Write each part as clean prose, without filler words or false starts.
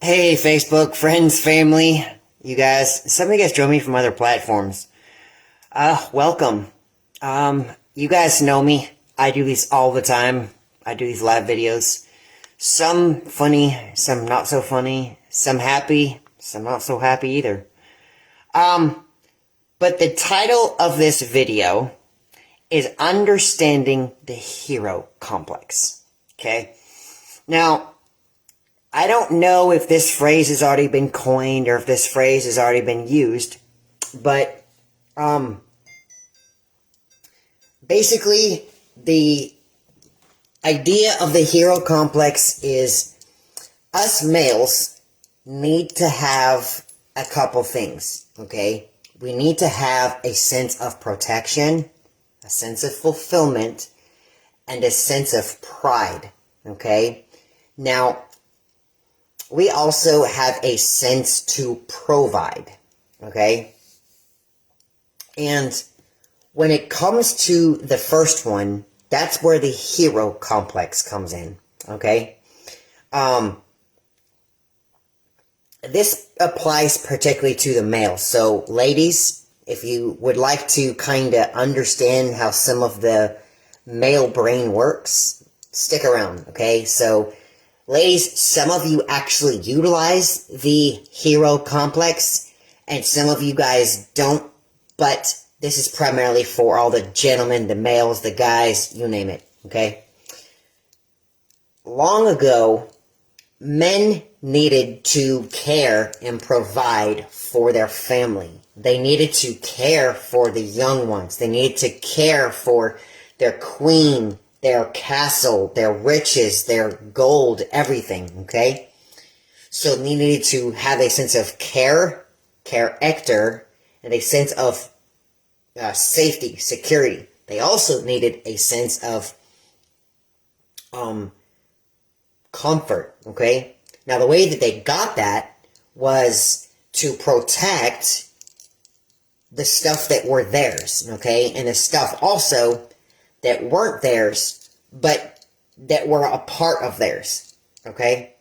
Hey, Facebook, friends, family, you guys. Some of you guys join me from other platforms. Welcome. You guys know me. I do these all the time. I do these live videos. Some funny, some not so funny, some happy, some not so happy either. But the title of this video is Understanding the Hero Complex. Okay? Now, I don't know if this phrase has already been coined or if this phrase has already been used, but basically the idea of the hero complex is us males need to have a couple things, okay? We need to have a sense of protection, a sense of fulfillment, and a sense of pride, okay? Now, we also have a sense to provide, okay? And when it comes to the first one, that's where the hero complex comes in, okay? This applies particularly to the males. So, ladies, if you would like to kind of understand how some of the male brain works, stick around, okay? So, ladies, some of you actually utilize the hero complex, and some of you guys don't, but this is primarily for all the gentlemen, the males, the guys, you name it, okay? Long ago, men needed to care and provide for their family. They needed to care for the young ones. They needed to care for their queen, their castle, their riches, their gold, everything, okay? So they needed to have a sense of character, and a sense of safety, security. They also needed a sense of comfort, okay? Now, the way that they got that was to protect the stuff that were theirs, okay? And the stuff also that weren't theirs, but that were a part of theirs, okay?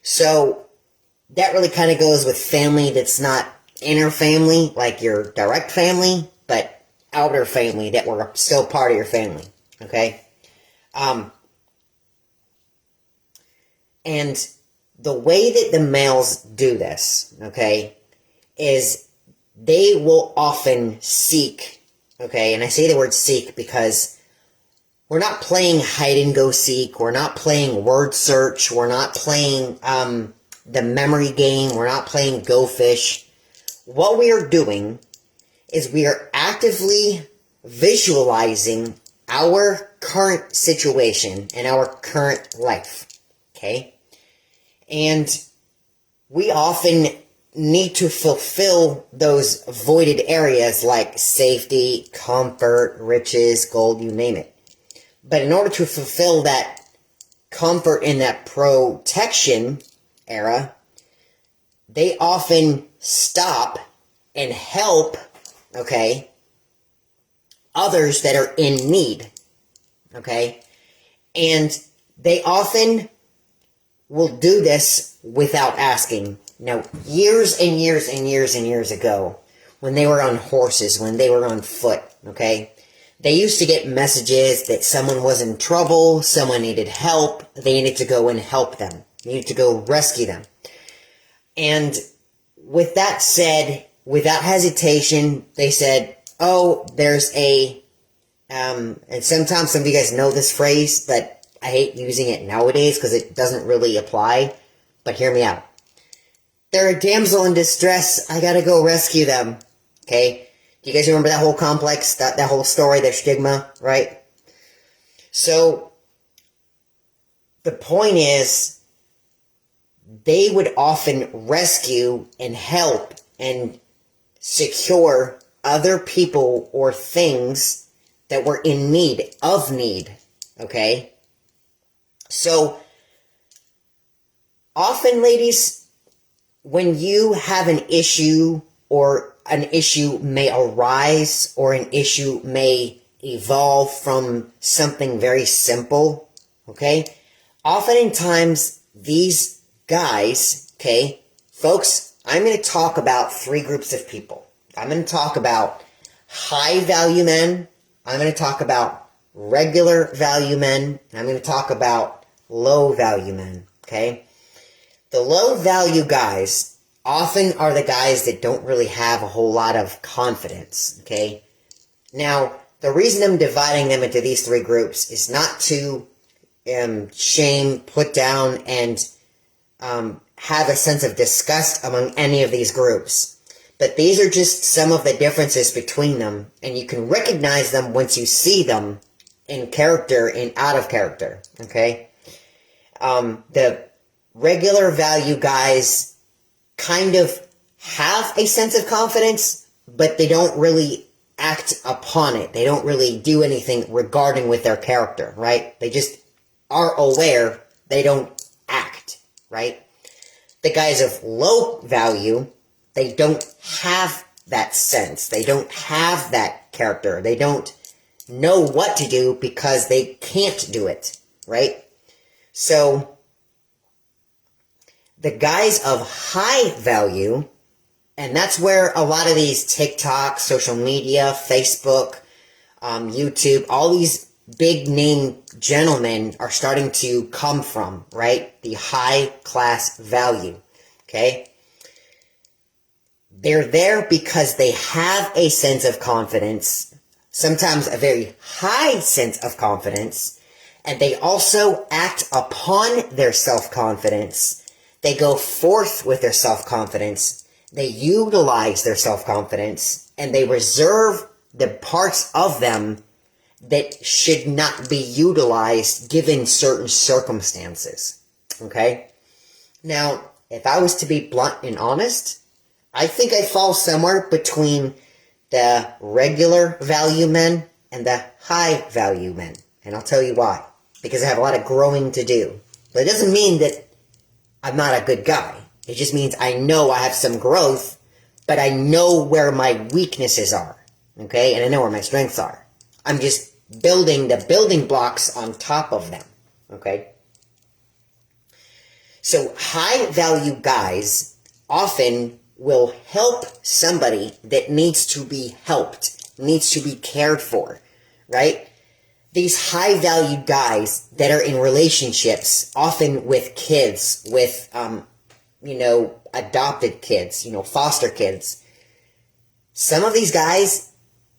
So, that really kind of goes with family that's not inner family, like your direct family, but outer family that were still part of your family, okay? And the way that the males do this, okay, is they will often seek, okay, and I say the word seek because we're not playing hide and go seek, we're not playing word search, we're not playing the memory game, we're not playing go fish. What we are doing is we are actively visualizing our current situation and our current life, okay? And we often need to fulfill those voided areas like safety, comfort, riches, gold, you name it. But in order to fulfill that comfort and that protection era, they often stop and help, okay, others that are in need, okay? And they often will do this without asking. Now, years and years and years and years ago, when they were on horses, when they were on foot, okay, they used to get messages that someone was in trouble, someone needed help, they needed to go and help them. They needed to go rescue them. And with that said, without hesitation, they said, oh, there's a, and sometimes some of you guys know this phrase, but I hate using it nowadays because it doesn't really apply, but hear me out. They're a damsel in distress, I gotta go rescue them, okay? Do you guys remember that whole complex, that whole story, that stigma, right? So, the point is, they would often rescue and help and secure other people or things that were in need, okay? So, often, ladies, when you have an issue, or an issue may arise, or an issue may evolve from something very simple, okay? Oftentimes, these guys Okay? Folks, I'm going to talk about 3 groups of people. I'm going to talk about high value men. I'm going to talk about regular value men. And I'm going to talk about low value men. Okay? The low value guys often are the guys that don't really have a whole lot of confidence. Okay? Now, the reason I'm dividing them into these 3 groups is not to shame, put down, and have a sense of disgust among any of these groups. But these are just some of the differences between them, and you can recognize them once you see them in character and out of character, okay? The regular value guys kind of have a sense of confidence, but they don't really act upon it. They don't really do anything regarding with their character, right? They just are aware, they don't act, right? The guys of low value, they don't have that sense. They don't have that character. They don't know what to do because they can't do it, right? So, the guys of high value, and that's where a lot of these TikTok, social media, Facebook, YouTube, all these big name gentlemen are starting to come from, right? The high class value, okay? They're there because they have a sense of confidence, sometimes a very high sense of confidence, and they also act upon their self-confidence. They go forth with their self-confidence, they utilize their self-confidence, and they reserve the parts of them that should not be utilized given certain circumstances, okay? Now, if I was to be blunt and honest, I think I fall somewhere between the regular value men and the high value men, and I'll tell you why. Because I have a lot of growing to do. But it doesn't mean that I'm not a good guy. It just means I know I have some growth, but I know where my weaknesses are, okay? And I know where my strengths are. I'm just building the building blocks on top of them, okay? So high value guys often will help somebody that needs to be helped, needs to be cared for, right? These high value guys that are in relationships, often with kids, with, adopted kids, foster kids. Some of these guys,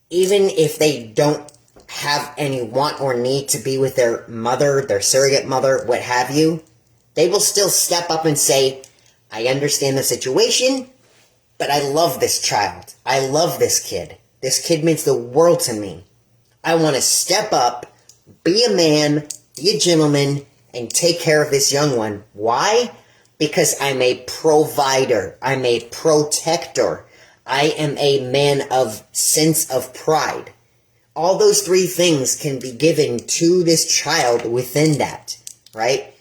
even if they don't have any want or need to be with their mother, their surrogate mother, what have you, they will still step up and say, I understand the situation, but I love this child. I love this kid. This kid means the world to me. I want to step up, be a man, be a gentleman, and take care of this young one. Why? Because I'm a provider. I'm a protector. I am a man of sense of pride. All those 3 things can be given to this child within that, right?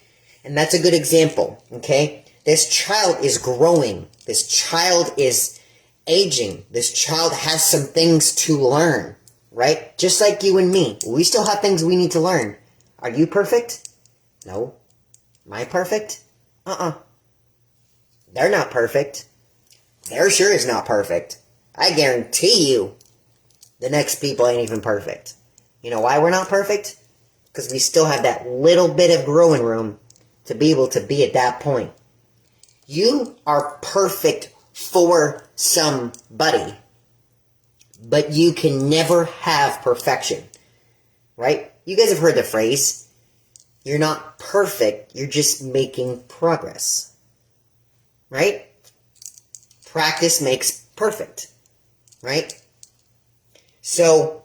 And that's a good example, okay? This child is growing. This child is aging. This child has some things to learn, right? Just like you and me. We still have things we need to learn. Are you perfect? No. Am I perfect? They're not perfect. They're sure is not perfect. I guarantee you the next people ain't even perfect. You know why we're not perfect? Because we still have that little bit of growing room to be able to be at that point. You are perfect for somebody, but you can never have perfection, right? You guys have heard the phrase, you're not perfect, you're just making progress, right? Practice makes perfect, right? So,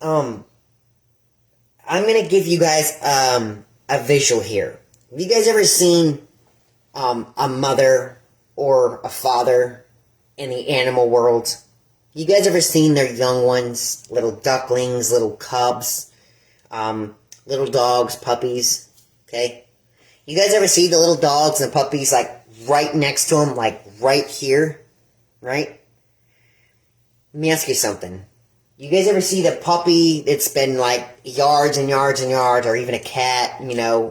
I'm going to give you guys a visual here. Have you guys ever seen a mother or a father in the animal world? You guys ever seen their young ones, little ducklings, little cubs, little dogs, puppies, okay? You guys ever see the little dogs and puppies like right next to them, like right here, right? Let me ask you something. You guys ever see the puppy that's been like yards and yards and yards, or even a cat,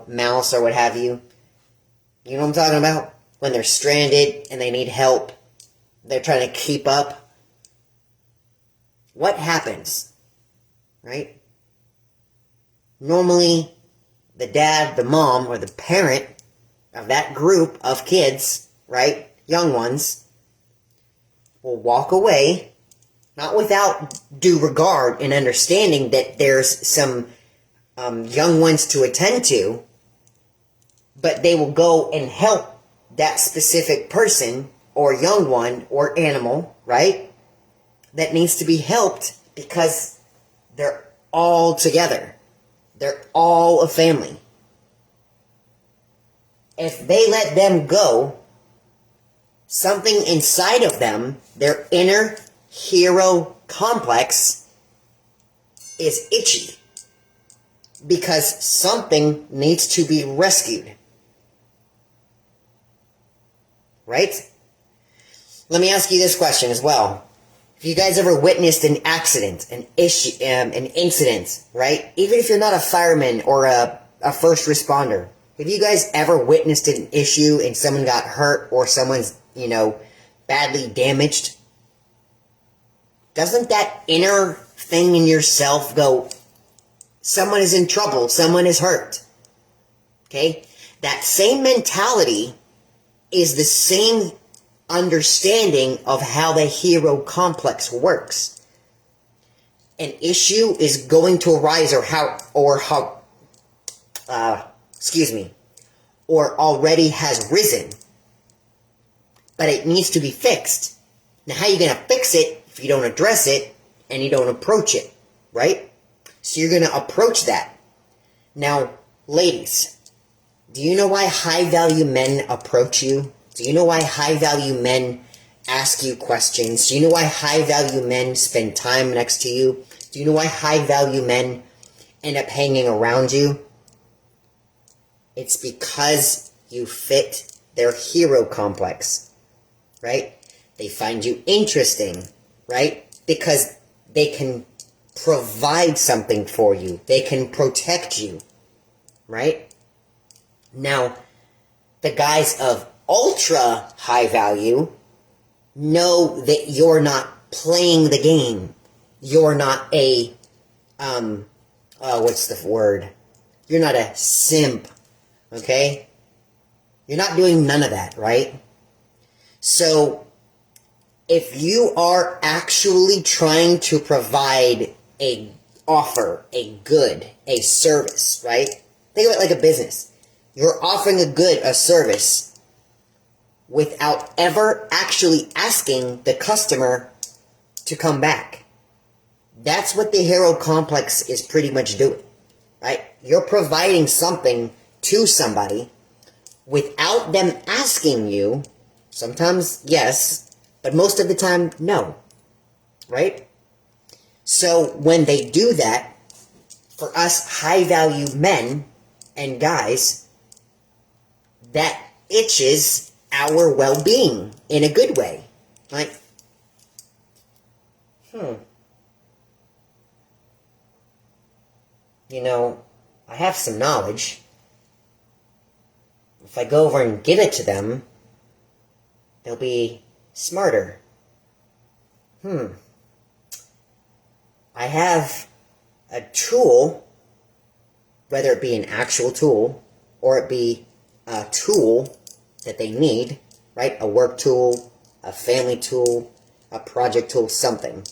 mouse or what have you? You know what I'm talking about? When they're stranded and they need help, they're trying to keep up. What happens? Right? Normally, the dad, the mom, or the parent of that group of kids, right, young ones, will walk away, not without due regard and understanding that there's some young ones to attend to, but they will go and help that specific person or young one or animal, right, that needs to be helped because they're all together. They're all a family. If they let them go, something inside of them, their inner hero complex, is itchy. Because something needs to be rescued. Right? Let me ask you this question as well. Have you guys ever witnessed an accident, an incident, right? Even if you're not a fireman or a first responder, have you guys ever witnessed an issue and someone got hurt or someone's, badly damaged? Doesn't that inner thing in yourself go, someone is in trouble, someone is hurt? Okay? That same mentality is the same understanding of how the hero complex works. An issue is going to arise or already has risen, but it needs to be fixed. Now, how are you going to fix it if you don't address it and you don't approach it, right? So you're going to approach that. Now, ladies, do you know why high-value men approach you? Do you know why high-value men ask you questions? Do you know why high-value men spend time next to you? Do you know why high-value men end up hanging around you? It's because you fit their hero complex, right? They find you interesting, right? Because they can provide something for you. They can protect you, right? Now, the guys of ultra high value know that you're not playing the game. You're not a, what's the word? You're not a simp, okay? You're not doing none of that, right? So, if you are actually trying to provide a offer, a good, a service, right? Think of it like a business. You're offering a good, a service, without ever actually asking the customer to come back. That's what the hero complex is pretty much doing, right? You're providing something to somebody without them asking you. Sometimes, yes, but most of the time, no, right? So when they do that, for us high-value men and guys, that itches our well-being in a good way. Like, I have some knowledge. If I go over and give it to them, they'll be smarter. I have a tool, whether it be an actual tool, or it be a tool that they need, right? A work tool, a family tool, a project tool, something.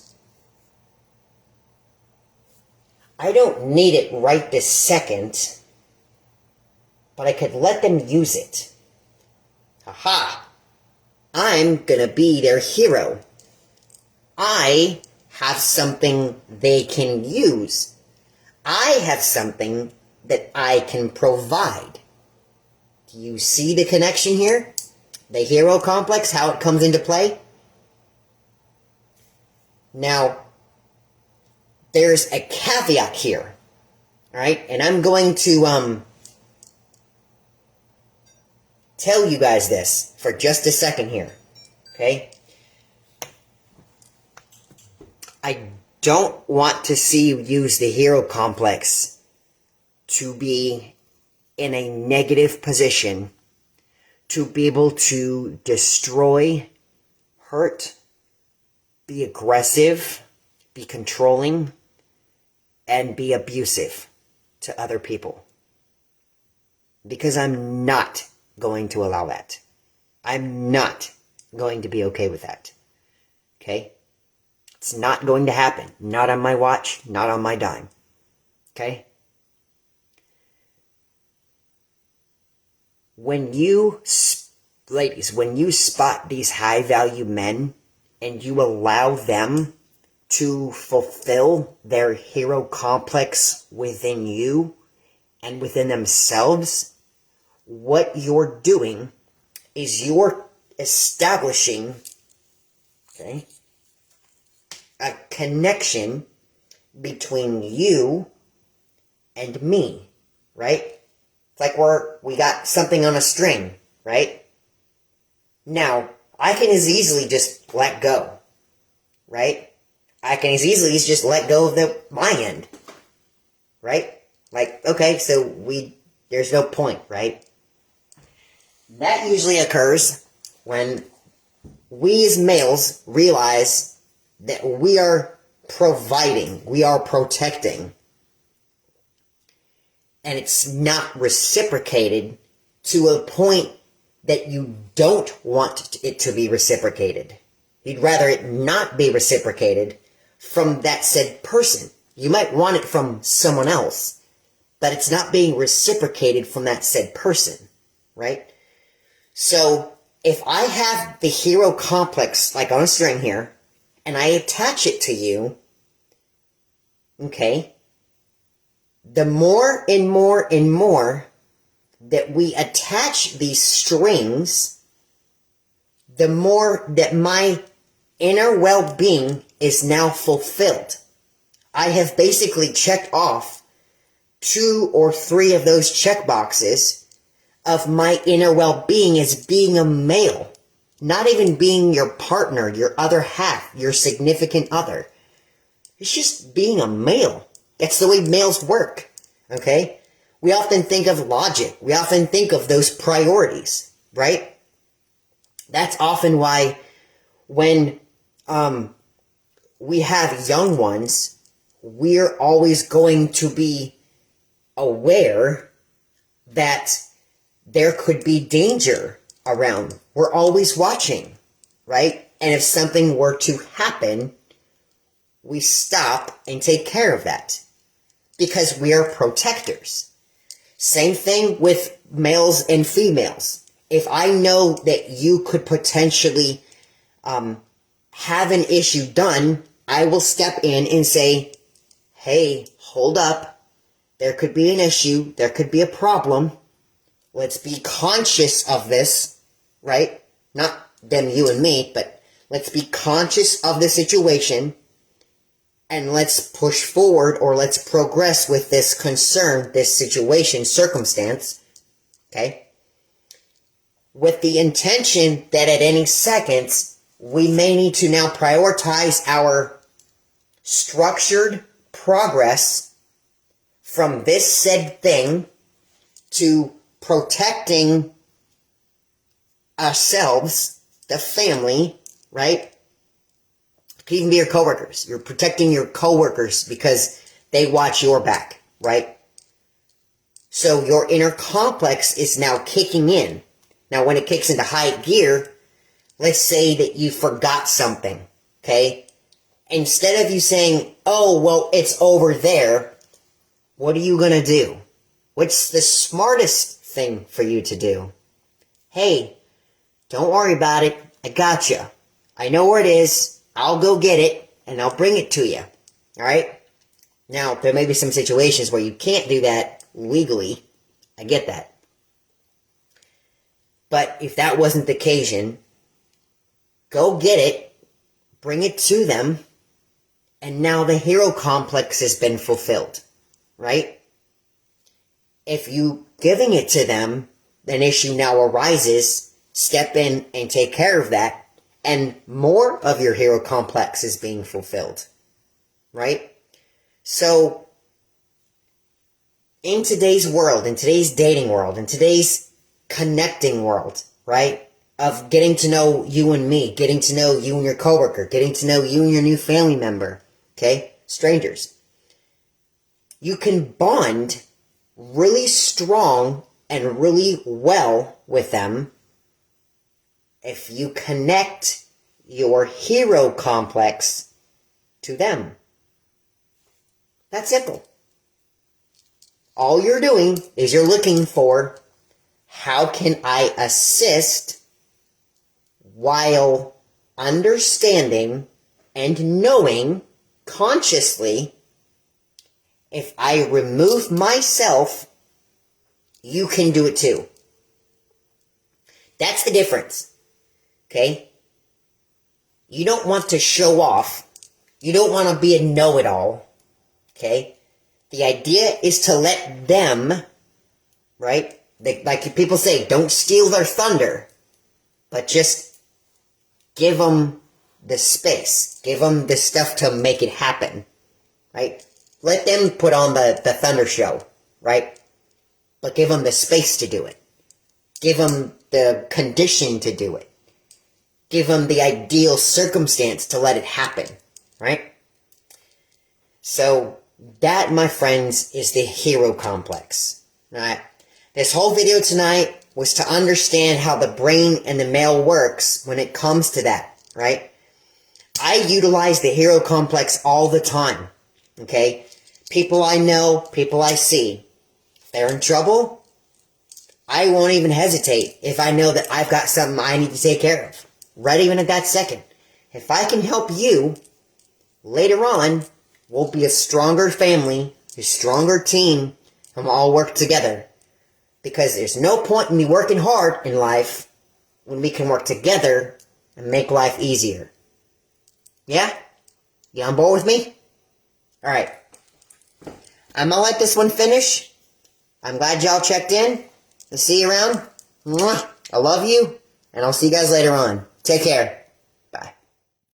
I don't need it right this second, but I could let them use it. Haha! I'm gonna be their hero. I have something they can use. I have something that I can provide. Do you see the connection here? The hero complex, how it comes into play? Now, there's a caveat here, alright? And I'm going to tell you guys this for just a second here, okay? I don't want to see you use the hero complex to be in a negative position to be able to destroy, hurt, be aggressive, be controlling, and be abusive to other people. Because I'm not going to allow that. I'm not going to be okay with that. Okay? It's not going to happen. Not on my watch, not on my dime. Okay? When you, ladies, when you spot these high-value men and you allow them to fulfill their hero complex within you and within themselves, what you're doing is you're establishing, okay, a connection between you and me, right? It's like we got something on a string, right? Now, I can as easily just let go, right? I can as easily just let go of my end, right? Like, okay, so there's no point, right? That usually occurs when we as males realize that we are providing, we are protecting, and it's not reciprocated to a point that you don't want it to be reciprocated. You'd rather it not be reciprocated from that said person. You might want it from someone else, but it's not being reciprocated from that said person, right? So, if I have the hero complex, like on a string here, and I attach it to you, okay, the more and more and more that we attach these strings, the more that my inner well-being is now fulfilled. I have basically checked off 2 or 3 of those check boxes of my inner well-being as being a male. Not even being your partner, your other half, your significant other. It's just being a male. That's the way males work, okay? We often think of logic. We often think of those priorities, right? That's often why when we have young ones, we're always going to be aware that there could be danger around. We're always watching, right? And if something were to happen, we stop and take care of that because we are protectors. Same thing with males and females. If I know that you could potentially have an issue done, I will step in and say, hey, hold up. There could be an issue. There could be a problem. Let's be conscious of this, right? Not them, you and me, but let's be conscious of the situation and let's push forward or let's progress with this concern, this situation, circumstance, okay? With the intention that at any second, we may need to now prioritize our structured progress from this said thing to protecting ourselves, the family, right? It could even be your coworkers. You're protecting your coworkers because they watch your back, right? So your inner complex is now kicking in. Now when it kicks into high gear, let's say that you forgot something, okay? Instead of you saying, oh, well, it's over there, what are you going to do? What's the smartest thing for you to do? Hey, don't worry about it. I got you. I know where it is. I'll go get it, and I'll bring it to you. All right? Now, there may be some situations where you can't do that legally. I get that. But if that wasn't the occasion, go get it, bring it to them, and now the hero complex has been fulfilled. Right? If you giving it to them, an issue now arises, step in and take care of that, and more of your hero complex is being fulfilled. Right? So, in today's world, in today's dating world, in today's connecting world, right? Of getting to know you and me, getting to know you and your coworker, getting to know you and your new family member, okay? Strangers. You can bond really strong and really well with them if you connect your hero complex to them. That's simple. All you're doing is you're looking for, how can I assist while understanding and knowing consciously, if I remove myself, you can do it too. That's the difference. Okay? You don't want to show off. You don't want to be a know-it-all. Okay? The idea is to let them, right? Like people say, don't steal their thunder. But just give them the space. Give them the stuff to make it happen. Right? Let them put on the thunder show. Right? But give them the space to do it. Give them the condition to do it. Give them the ideal circumstance to let it happen. Right? So, that, my friends, is the hero complex. Alright? This whole video tonight was to understand how the brain and the male works when it comes to that. Right? I utilize the hero complex all the time. Okay? People I know, people I see, if they're in trouble, I won't even hesitate if I know that I've got something I need to take care of. Right even at that second. If I can help you, later on, we'll be a stronger family, a stronger team, and we'll all work together. Because there's no point in me working hard in life when we can work together and make life easier. Yeah? You on board with me? Alright. I'm gonna let this one finish. I'm glad y'all checked in. I'll see you around. Mwah. I love you. And I'll see you guys later on. Take care.